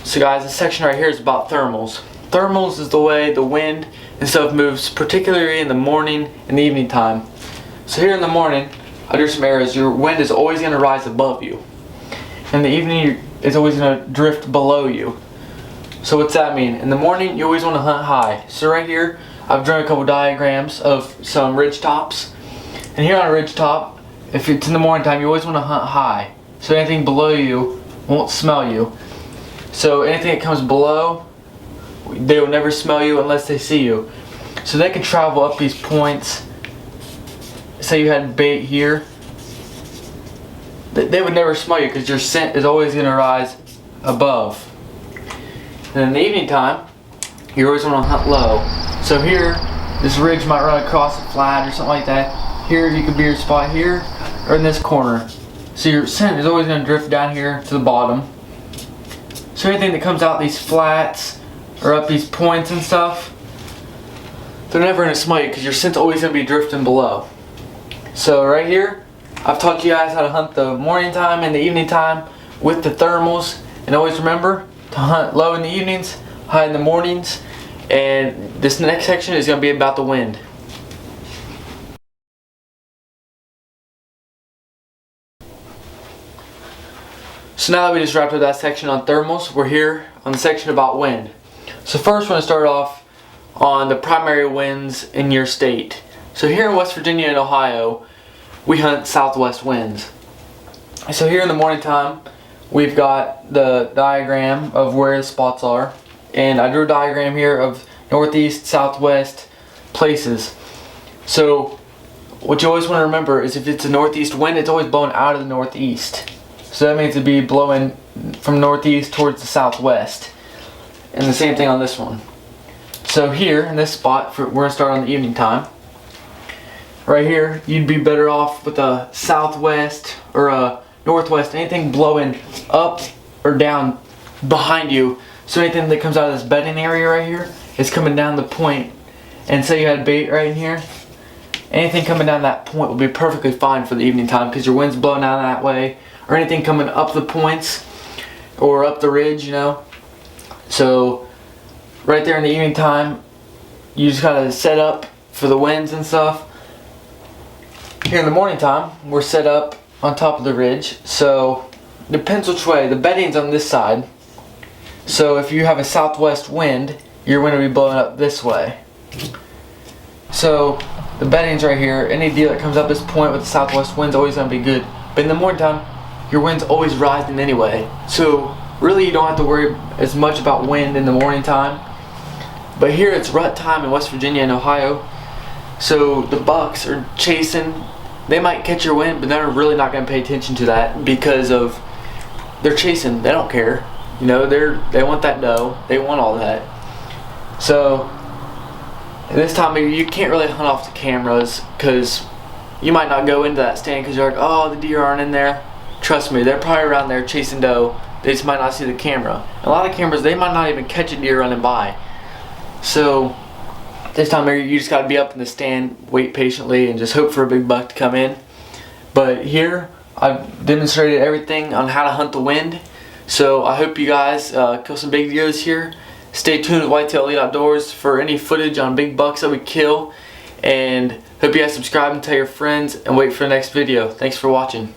So guys, this section right here is about thermals. Thermals is the way the wind and stuff moves, particularly in the morning and the evening time. So here in the morning, I drew some arrows. Your wind is always going to rise above you. In the evening, it's always going to drift below you. So what's that mean? In the morning, you always want to hunt high. So right here, I've drawn a couple diagrams of some ridge tops. And here on a ridge top, if it's in the morning time, you always want to hunt high. So anything below you won't smell you. So anything that comes below, they will never smell you unless they see you. So they can travel up these points. Say you had bait here, they would never smell you because your scent is always going to rise above. And in the evening time, you always want to hunt low. So here, this ridge might run across a flat or something like that. Here, you could be your spot here or in this corner. So your scent is always going to drift down here to the bottom. So anything that comes out these flats or up these points and stuff, they're never going to smell you because your scent's always going to be drifting below. So right here, I've taught you guys how to hunt the morning time and the evening time with the thermals. And always remember to hunt low in the evenings, high in the mornings. And this next section is going to be about the wind. So now that we just wrapped up that section on thermals, we're here on the section about wind. So first we're going to start off on the primary winds in your state. So here in West Virginia and Ohio, we hunt southwest winds. So here in the morning time, we've got the diagram of where the spots are. And I drew a diagram here of northeast, southwest places. So what you always want to remember is if it's a northeast wind, it's always blowing out of the northeast. So that means it'd be blowing from northeast towards the southwest. And the same thing on this one. So here in this spot, we're going to start on the evening time. Right here, you'd be better off with a southwest or a northwest, anything blowing up or down behind you. So anything that comes out of this bedding area right here is coming down the point. And say you had bait right in here, anything coming down that point will be perfectly fine for the evening time because your wind's blowing out that way. Or anything coming up the points or up the ridge, you know. So right there in the evening time, you just gotta set up for the winds and stuff. Here in the morning time, we're set up on top of the ridge. So depends which way. The bedding's on this side. So if you have a southwest wind, your wind will be blowing up this way. So the bedding's right here. Any deal that comes up this point with the southwest wind's always gonna be good. But in the morning time, your wind's always rising anyway. So really you don't have to worry as much about wind in the morning time. But here it's rut time in West Virginia and Ohio. So the bucks are chasing. They might catch your wind, but they're really not going to pay attention to that because of they're chasing. They don't care. You know, they want that doe. They want all that. So this time of year you can't really hunt off the cameras because you might not go into that stand because you're like, oh, the deer aren't in there. Trust me, they're probably around there chasing doe. They just might not see the camera. A lot of cameras, they might not even catch a deer running by. So this time of year, you just got to be up in the stand, wait patiently, and just hope for a big buck to come in. But here, I've demonstrated everything on how to hunt the wind. So I hope you guys kill some big deers here. Stay tuned with Whitetail Elite Outdoors for any footage on big bucks that we kill. And hope you guys subscribe and tell your friends and wait for the next video. Thanks for watching.